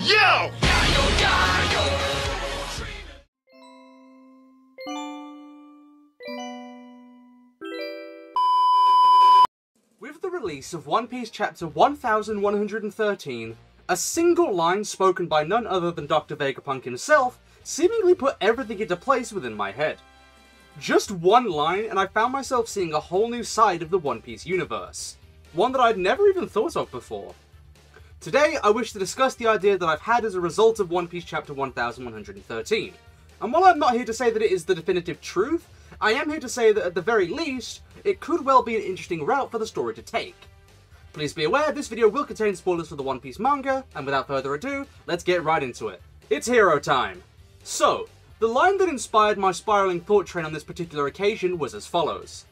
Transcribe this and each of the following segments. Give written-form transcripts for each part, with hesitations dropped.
Yo! With the release of One Piece Chapter 1113, a single line spoken by none other than Dr. Vegapunk himself seemingly put everything into place within my head. Just one line and I found myself seeing a whole new side of the One Piece universe. One that I'd never even thought of before. Today, I wish to discuss the idea that I've had as a result of One Piece Chapter 1113. And while I'm not here to say that it is the definitive truth, I am here to say that at the very least, it could well be an interesting route for the story to take. Please be aware, this video will contain spoilers for the One Piece manga, and without further ado, let's get right into it. It's hero time! So, the line that inspired my spiraling thought train on this particular occasion was as follows.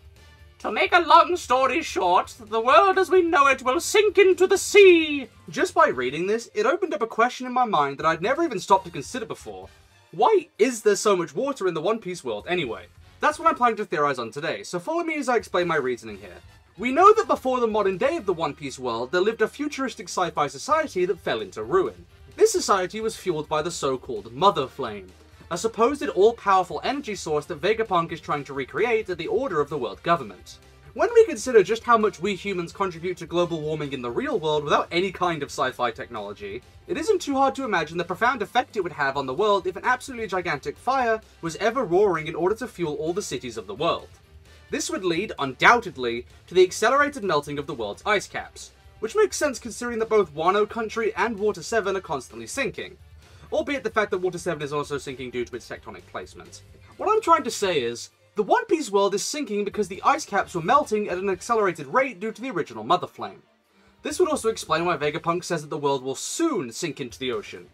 To make a long story short, the world as we know it will sink into the sea! Just by reading this, it opened up a question in my mind that I'd never even stopped to consider before. Why is there so much water in the One Piece world anyway? That's what I'm planning to theorize on today, so follow me as I explain my reasoning here. We know that before the modern day of the One Piece world, there lived a futuristic sci-fi society that fell into ruin. This society was fueled by the so-called Mother Flame, a supposed all-powerful energy source that Vegapunk is trying to recreate at the order of the world government. When we consider just how much we humans contribute to global warming in the real world without any kind of sci-fi technology, it isn't too hard to imagine the profound effect it would have on the world if an absolutely gigantic fire was ever roaring in order to fuel all the cities of the world. This would lead, undoubtedly, to the accelerated melting of the world's ice caps, which makes sense considering that both Wano Country and Water 7 are constantly sinking. Albeit the fact that Water 7 is also sinking due to its tectonic placement. What I'm trying to say is, the One Piece world is sinking because the ice caps were melting at an accelerated rate due to the original Mother Flame. This would also explain why Vegapunk says that the world will soon sink into the ocean.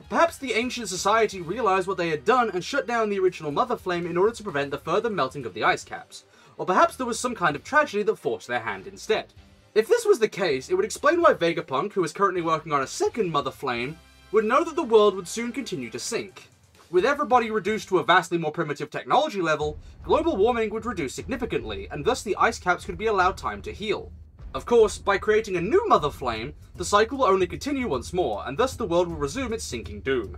Perhaps the ancient society realized what they had done and shut down the original Mother Flame in order to prevent the further melting of the ice caps, or perhaps there was some kind of tragedy that forced their hand instead. If this was the case, it would explain why Vegapunk, who is currently working on a second Mother Flame, would know that the world would soon continue to sink. With everybody reduced to a vastly more primitive technology level, global warming would reduce significantly, and thus the ice caps could be allowed time to heal. Of course, by creating a new Mother Flame, the cycle will only continue once more, and thus the world will resume its sinking doom.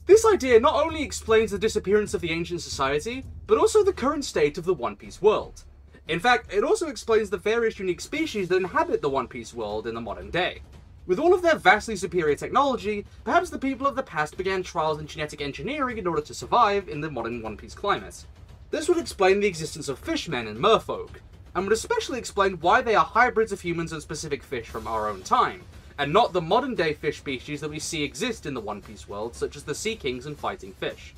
This idea not only explains the disappearance of the ancient society, but also the current state of the One Piece world. In fact, it also explains the various unique species that inhabit the One Piece world in the modern day. With all of their vastly superior technology, perhaps the people of the past began trials in genetic engineering in order to survive in the modern One Piece climate. This would explain the existence of fishmen and merfolk, and would especially explain why they are hybrids of humans and specific fish from our own time, and not the modern day fish species that we see exist in the One Piece world, such as the Sea Kings and Fighting Fish.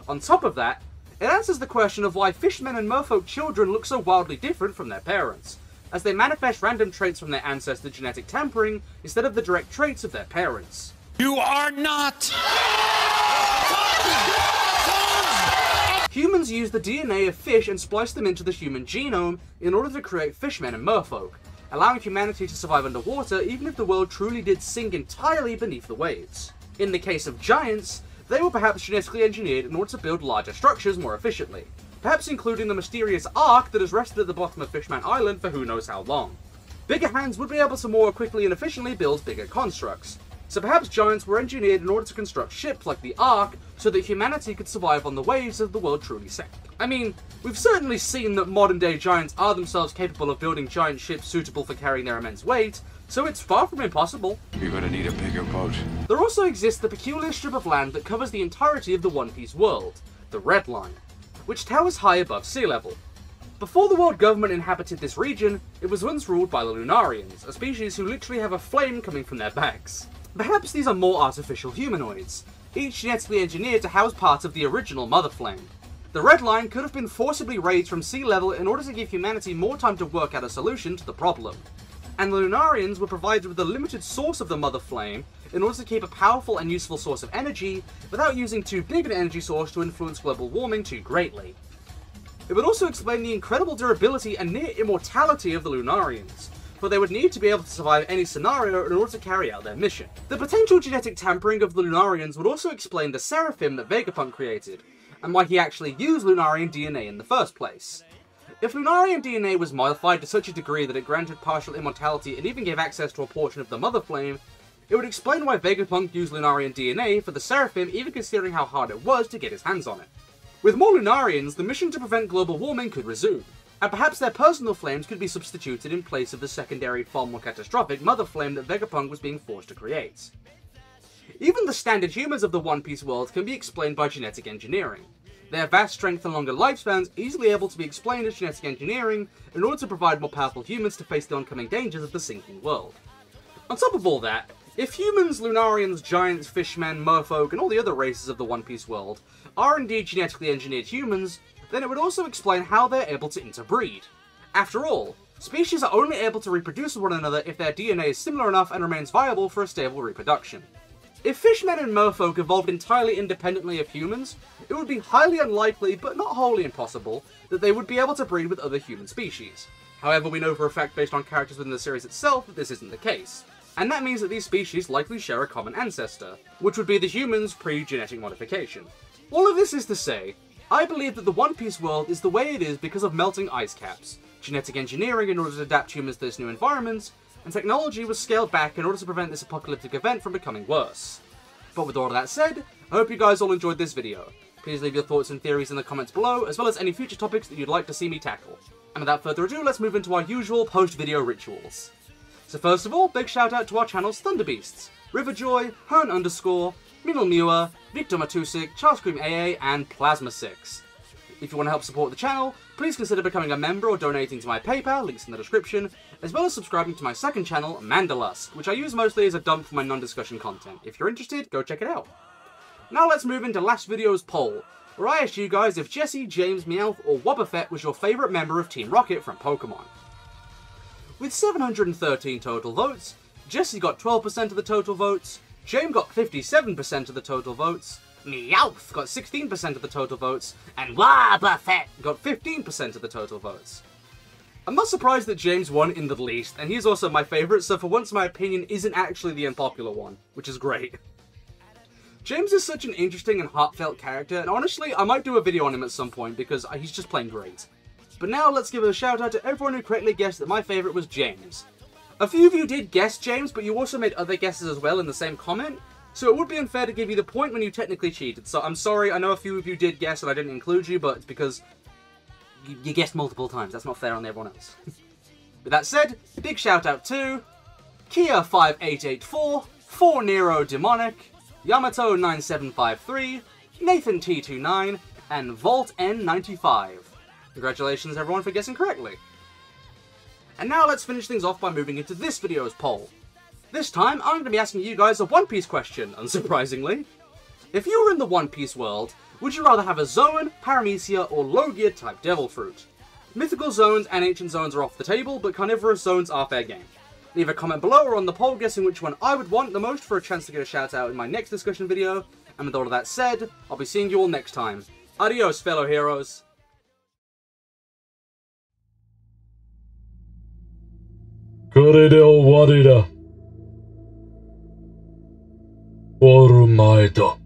On top of that, it answers the question of why fishmen and merfolk children look so wildly different from their parents, as they manifest random traits from their ancestor genetic tampering instead of the direct traits of their parents. You are not! Humans use the DNA of fish and splice them into the human genome in order to create fishmen and merfolk, allowing humanity to survive underwater even if the world truly did sink entirely beneath the waves. In the case of giants, they were perhaps genetically engineered in order to build larger structures more efficiently, perhaps including the mysterious Ark that has rested at the bottom of Fishman Island for who knows how long. Bigger hands would be able to more quickly and efficiently build bigger constructs, so perhaps giants were engineered in order to construct ships like the Ark so that humanity could survive on the waves if the world truly sank. I mean, we've certainly seen that modern day giants are themselves capable of building giant ships suitable for carrying their immense weight, so it's far from impossible. You're gonna need a bigger boat. There also exists the peculiar strip of land that covers the entirety of the One Piece world, the Red Line, which towers high above sea level. Before the world government inhabited this region, it was once ruled by the Lunarians, a species who literally have a flame coming from their backs. Perhaps these are more artificial humanoids, each genetically engineered to house parts of the original Mother Flame. The Red Line could have been forcibly raised from sea level in order to give humanity more time to work out a solution to the problem. And the Lunarians were provided with a limited source of the Mother Flame in order to keep a powerful and useful source of energy without using too big an energy source to influence global warming too greatly. It would also explain the incredible durability and near immortality of the Lunarians, for they would need to be able to survive any scenario in order to carry out their mission. The potential genetic tampering of the Lunarians would also explain the Seraphim that Vegapunk created, and why he actually used Lunarian DNA in the first place. If Lunarian DNA was modified to such a degree that it granted partial immortality and even gave access to a portion of the Mother Flame, It would explain why Vegapunk used Lunarian DNA for the Seraphim, even considering how hard it was to get his hands on it. With more Lunarians, the mission to prevent global warming could resume, and perhaps their personal flames could be substituted in place of the secondary, far more catastrophic mother flame that Vegapunk was being forced to create. Even the standard humans of the One Piece world can be explained by genetic engineering. Their vast strength and longer lifespans easily able to be explained as genetic engineering in order to provide more powerful humans to face the oncoming dangers of the sinking world. On top of all that, if humans, Lunarians, giants, fishmen, merfolk, and all the other races of the One Piece world are indeed genetically engineered humans, then it would also explain how they're able to interbreed. After all, species are only able to reproduce with one another if their DNA is similar enough and remains viable for a stable reproduction. If fishmen and merfolk evolved entirely independently of humans, it would be highly unlikely, but not wholly impossible, that they would be able to breed with other human species. However, we know for a fact based on characters within the series itself that this isn't the case, and that means that these species likely share a common ancestor, which would be the humans pre-genetic modification. All of this is to say, I believe that the One Piece world is the way it is because of melting ice caps, genetic engineering in order to adapt humans to this new environment, and technology was scaled back in order to prevent this apocalyptic event from becoming worse. But with all of that said, I hope you guys all enjoyed this video. Please leave your thoughts and theories in the comments below, as well as any future topics that you'd like to see me tackle. And without further ado, let's move into our usual post-video rituals. So first of all, big shout out to our channel's Thunderbeasts, Riverjoy, Hearn_, Minal Muir, Victor Matusik, Charscream AA, and Plasma6. If you want to help support the channel, please consider becoming a member or donating to my PayPal, links in the description, as well as subscribing to my second channel, Mandalusk, which I use mostly as a dump for my non-discussion content. If you're interested, go check it out. Now let's move into last video's poll, where I asked you guys if Jessie, James, Meowth, or Wobbuffet was your favourite member of Team Rocket from Pokemon. With 713 total votes, Jessie got 12% of the total votes, James got 57% of the total votes, Meowth got 16% of the total votes, and Wobbuffet got 15% of the total votes. I'm not surprised that James won in the least, and he's also my favourite, so for once my opinion isn't actually the unpopular one, which is great. James is such an interesting and heartfelt character, and honestly, I might do a video on him at some point because he's just plain great. But now let's give a shout out to everyone who correctly guessed that my favourite was James. A few of you did guess James, but you also made other guesses as well in the same comment, so it would be unfair to give you the point when you technically cheated. So I'm sorry, I know a few of you did guess and I didn't include you, but it's because you guessed multiple times. That's not fair on everyone else. With that said, big shout out to Kia5884, 4Nero Demonic, Yamato9753, Nathan T29, and Vault N95. Congratulations everyone for guessing correctly. And now let's finish things off by moving into this video's poll. This time, I'm going to be asking you guys a One Piece question, unsurprisingly. If you were in the One Piece world, would you rather have a Zoan, Paramecia, or Logia type Devil Fruit? Mythical zones and ancient zones are off the table, but carnivorous zones are fair game. Leave a comment below or on the poll guessing which one I would want the most for a chance to get a shout out in my next discussion video. And with all of that said, I'll be seeing you all next time. Adios, fellow heroes. これで終わりだ。終わる前だ。